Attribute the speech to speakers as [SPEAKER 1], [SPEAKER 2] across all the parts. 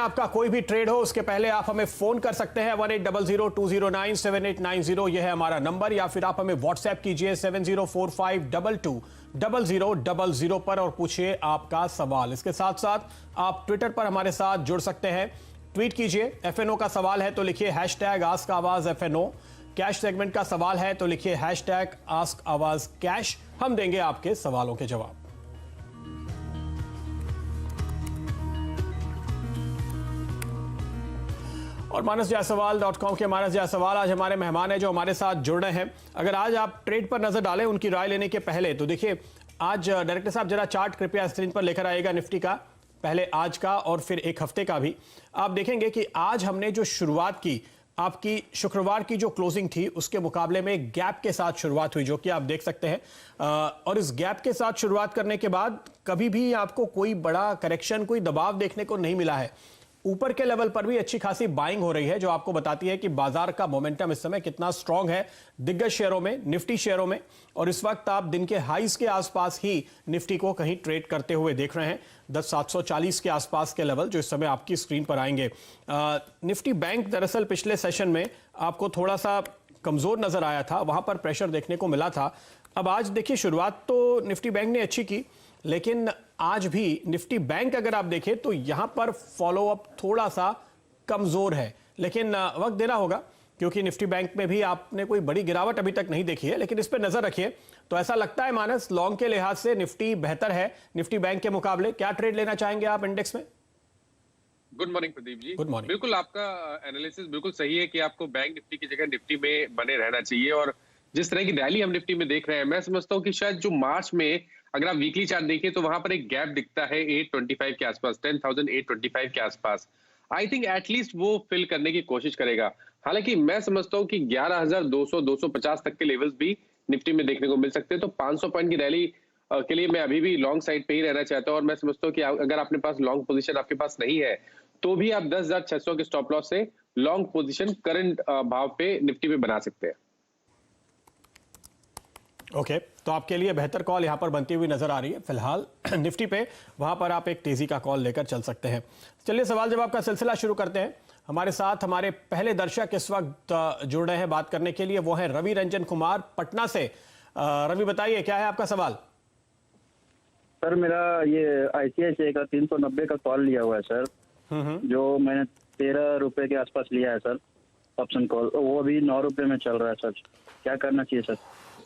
[SPEAKER 1] आपका कोई भी ट्रेड हो उसके पहले आप हमें फोन कर सकते हैं 1800-209-7890, यह है हमारा नंबर, या फिर आप हमें व्हाट्सएप कीजिए 7045220000 पर और पूछिए आपका सवाल। इसके साथ साथ आप ट्विटर पर हमारे साथ जुड़ सकते हैं, ट्वीट कीजिए। एफएनओ का सवाल है तो लिखिए #AskAwazFNO, कैश सेगमेंट का सवाल है तो लिखिए #AskAwazCash। हम देंगे आपके सवालों के जवाब। और ManasJaiswal.com के मानस जायसवाल आज हमारे मेहमान हैं जो हमारे साथ जुड़ रहे हैं। अगर आज आप ट्रेड पर नजर डालें उनकी राय लेने के पहले, तो देखिए आज डायरेक्टर साहब जरा चार्ट कृपया स्क्रीन पर लेकर आएगा निफ्टी का, पहले आज का और फिर एक हफ्ते का भी। आप देखेंगे कि आज हमने जो शुरुआत की, आपकी शुक्रवार की जो क्लोजिंग थी उसके मुकाबले में गैप के साथ शुरुआत हुई, जो कि आप देख सकते हैं। और इस गैप के साथ शुरुआत करने के बाद कभी भी आपको कोई बड़ा करेक्शन, कोई दबाव देखने को नहीं मिला है। ऊपर के लेवल पर भी अच्छी खासी बाइंग हो रही है, जो आपको बताती है कि बाजार का मोमेंटम इस समय कितना स्ट्रांग है दिग्गज शेयरों में, निफ्टी शेयरों में। और इस वक्त आप दिन के हाईज के आसपास ही निफ्टी को कहीं ट्रेड करते हुए देख रहे हैं, 10,740 के आसपास के लेवल जो इस समय आपकी स्क्रीन पर आएंगे। निफ्टी बैंक दरअसल पिछले सेशन में आपको थोड़ा सा कमजोर नजर आया था, वहां पर प्रेशर देखने को मिला था। अब आज देखिए शुरुआत तो निफ्टी बैंक ने अच्छी की, लेकिन आज भी निफ्टी बैंक अगर आप देखें तो यहां पर फॉलोअप थोड़ा सा कमजोर है, लेकिन वक्त देना होगा क्योंकि निफ्टी बैंक में भी आपने कोई बड़ी गिरावट अभी तक नहीं देखी है। लेकिन इस पर नजर रखिए। तो ऐसा लगता है मानस, लॉन्ग के लिहाज से निफ्टी बेहतर है निफ्टी बैंक के मुकाबले। क्या ट्रेड लेना चाहेंगे आप इंडेक्स में?
[SPEAKER 2] Good morning Pradeep ji.
[SPEAKER 1] Good morning.
[SPEAKER 2] बिल्कुल, आपका एनालिसिस बिल्कुल सही है कि आपको बैंक निफ्टी की जगह निफ्टी में बने रहना चाहिए। और जिस तरह की रैली हम निफ्टी में देख रहे हैं, मैं समझता हूं कि शायद जो मार्च में अगर आप वीकली चार्ट देखें तो वहां पर एक गैप दिखता है 825 के आसपास, 10,825 के आसपास। आई थिंक एटलीस्ट वो फिल करने की कोशिश करेगा। हालांकि मैं समझता हूं कि 11,200 250 तक के लेवल्स भी निफ्टी में देखने को मिल सकते हैं। तो 500 पॉइंट की रैली के लिए मैं अभी भी लॉन्ग साइड पे ही रहना चाहता हूं। और मैं समझता हूं कि अगर आपके पास लॉन्ग पोजीशन आपके पास नहीं है तो भी आप 10,600 के स्टॉप लॉस से लॉन्ग पोजीशन करंट भाव पे निफ्टी में बना सकते हैं।
[SPEAKER 1] ओके, तो आपके लिए बेहतर कॉल यहां पर बनती हुई नजर आ रही है फिलहाल निफ्टी पे, वहां पर आप एक तेजी का कॉल लेकर चल सकते हैं। चलिए सवाल जवाब का सिलसिला शुरू करते हैं। हमारे साथ हमारे पहले दर्शक इस वक्त जुड़ रहे हैं बात करने के लिए, वो है रवि रंजन कुमार पटना से। रवि बताइए क्या है आपका सवाल?
[SPEAKER 3] सर मेरा ये ICICI का 390 का कॉल लिया हुआ है सर, जो मैंने 13 रुपए के आसपास लिया है सर ऑप्शन कॉल, वो अभी 9 रुपए में चल रहा है सर, क्या करना चाहिए सर?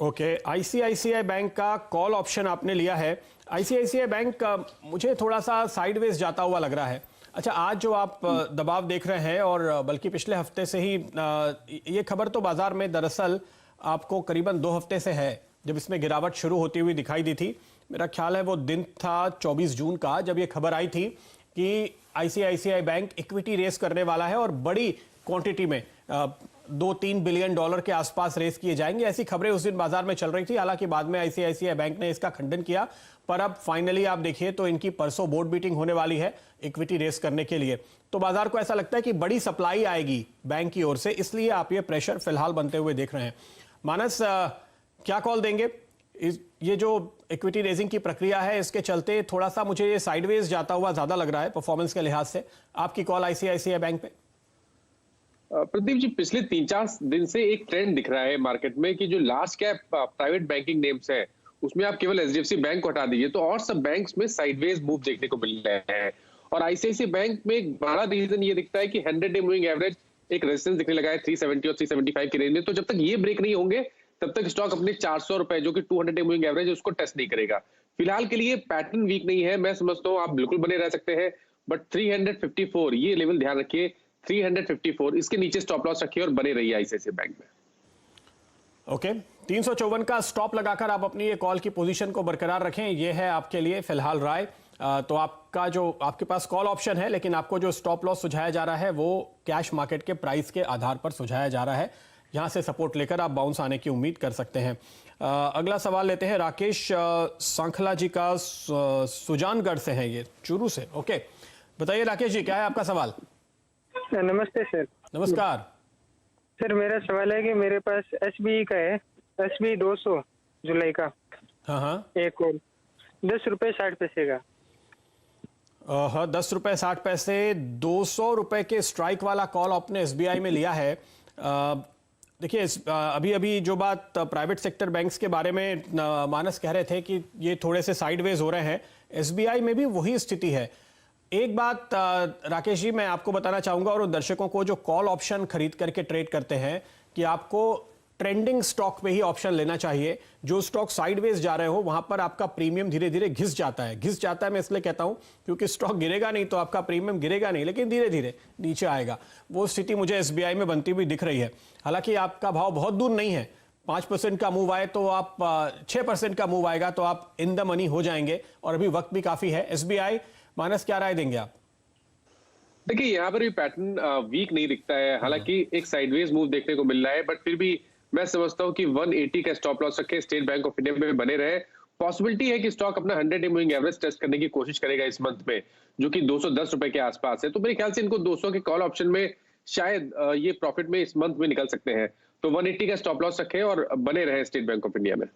[SPEAKER 1] ओके, ICICI बैंक का कॉल ऑप्शन आपने लिया है। ICICI बैंक मुझे थोड़ा सा साइडवेज जाता हुआ लग रहा है। अच्छा, आज जो आप दबाव देख रहे हैं, और बल्कि पिछले हफ्ते से ही ये खबर तो बाजार में दरअसल आपको करीबन 2 हफ्ते से है, जब इसमें गिरावट शुरू होती हुई दिखाई दी थी। मेरा ख्याल है वो दिन था 24 जून का, जब ये खबर आई थी कि ICICI बैंक इक्विटी रेस करने वाला है और बड़ी क्वांटिटी में 2-3 बिलियन डॉलर के आसपास रेस किए जाएंगे। ऐसी खबरें उस दिन बाजार में चल रही थी। हालांकि बाद में ICICI बैंक ने इसका खंडन किया, पर अब फाइनली आप देखिए तो इनकी परसों बोर्ड मीटिंग होने वाली है इक्विटी रेस करने के लिए। तो बाजार को ऐसा लगता है कि बड़ी सप्लाई आएगी बैंक की ओर से, इसलिए आप ये प्रेशर फिलहाल बनते हुए देख रहे हैं। मानस, क्या कॉल देंगे? ये जो इक्विटी रेजिंग की प्रक्रिया है, इसके चलते थोड़ा सा मुझे ये साइडवेज जाता हुआ ज्यादा लग रहा है परफॉर्मेंस के लिहाज से। आपकी कॉल ICICI बैंक पे?
[SPEAKER 2] प्रदीप जी, पिछले 3-4 दिन से एक ट्रेंड दिख रहा है मार्केट में कि जो large cap private banking names है उसमें आप केवल HDFC बैंक को हटा दीजिए तो और सब बैंक्स में साइडवेज मूव देखने को मिल रहे हैं। और ICICI बैंक में एक बड़ा रीजन ये दिखता है कि 100-डे मूविंग एवरेज एक रेजिस्टेंस दिखने लगा है 370 और 375 की रेंज में। तो जब तक ये ब्रेक नहीं होंगे तब तक स्टॉक अपने 400 रुपए जो कि 200-डे मूविंग एवरेज है उसको टेस्ट नहीं करेगा। फिलहाल के लिए पैटर्न वीक नहीं है, मैं समझता हूँ आप बिल्कुल बने रह सकते हैं। बट 354 ये लेवल ध्यान रखिए, 354 इसके नीचे स्टॉप लॉस रखिए और बने रहिए ICICI बैंक में।
[SPEAKER 1] ओके, 354 का स्टॉप लगाकर आप अपनी ये कॉल की पोजीशन को बरकरार रखें, ये है आपके लिए फिलहाल राय। तो आपका जो आपके पास कॉल ऑप्शन है, लेकिन आपको जो स्टॉप लॉस सुझाया जा रहा है वो कैश मार्केट के प्राइस के आधार पर सुझाया जा रहा है। यहां से सपोर्ट लेकर आप बाउंस आने की उम्मीद कर सकते हैं। अगला सवाल लेते हैं, राकेश सांखला जी का, सुजानगढ़ से है ये, चूरू से। ओके, बताइए राकेश जी क्या है आपका सवाल?
[SPEAKER 4] नमस्ते सर।
[SPEAKER 1] नमस्कार
[SPEAKER 4] सर, मेरा सवाल है कि मेरे पास SBI का है, SBI 200 जुलाई का।
[SPEAKER 1] हाँ,
[SPEAKER 4] एक और 10 रुपए 60 पैसे का।
[SPEAKER 1] 10 रुपये 60 पैसे, 200 रुपए के स्ट्राइक वाला कॉल आपने एसबीआई में लिया है। देखिए अभी अभी जो बात प्राइवेट सेक्टर बैंक्स के बारे में मानस कह रहे थे कि ये थोड़े से साइडवेज हो रहे हैं, एसबीआई में भी वही स्थिति है। एक बात राकेश जी मैं आपको बताना चाहूंगा और उन दर्शकों को जो कॉल ऑप्शन खरीद करके ट्रेड करते हैं कि आपको ट्रेंडिंग स्टॉक पे ही ऑप्शन लेना चाहिए। जो स्टॉक साइडवेज जा रहे हो वहां पर आपका प्रीमियम धीरे धीरे घिस जाता है। मैं इसलिए कहता हूं क्योंकि स्टॉक गिरेगा नहीं तो आपका प्रीमियम गिरेगा नहीं, लेकिन धीरे धीरे नीचे आएगा। वो स्थिति मुझे एसबीआई में बनती हुई दिख रही है। हालांकि आपका भाव बहुत दूर नहीं है, 5% का मूव आए तो आप 6% का मूव आएगा तो आप इन द मनी हो जाएंगे और अभी वक्त भी काफी है। एसबीआई मानस क्या राय देंगे आप?
[SPEAKER 2] देखिए यहाँ पर भी पैटर्न वीक नहीं दिखता है, हालांकि एक साइडवेज मूव देखने को मिल रहा है, बट फिर भी मैं समझता हूँ कि 180 का स्टॉप लॉस रखे, स्टेट बैंक ऑफ इंडिया में बने रहे। पॉसिबिलिटी है कि स्टॉक अपना 100 मूविंग एवरेज टेस्ट करने की कोशिश करेगा इस मंथ में, जो कि 210 रुपए के आसपास है। तो मेरे ख्याल से इनको 200 के कॉल ऑप्शन में शायद ये प्रॉफिट में इस मंथ में निकल सकते हैं। तो 180 का स्टॉप लॉस रखें और बने रहे स्टेट बैंक ऑफ इंडिया में।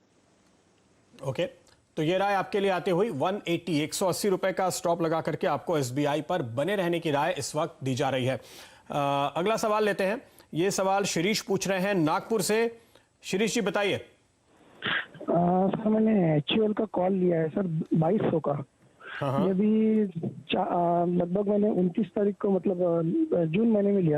[SPEAKER 1] ओके, तो ये राय आपके लिए आती हुई 180 रुपए का स्टॉप लगा करके आपको एसबीआई पर बने रहने की राय इस वक्त दी जा रही है। अगला सवाल लेते हैं। ये सवाल शिरीष पूछ रहे हैं नागपुर से। शिरीष जी बताइए।
[SPEAKER 5] सर मैंने HUL का कॉल लिया है सर 2200 का।
[SPEAKER 1] हाँ।
[SPEAKER 5] ये भी लगभग मैंने 29 तारीख को मतलब जून महीने में लिया।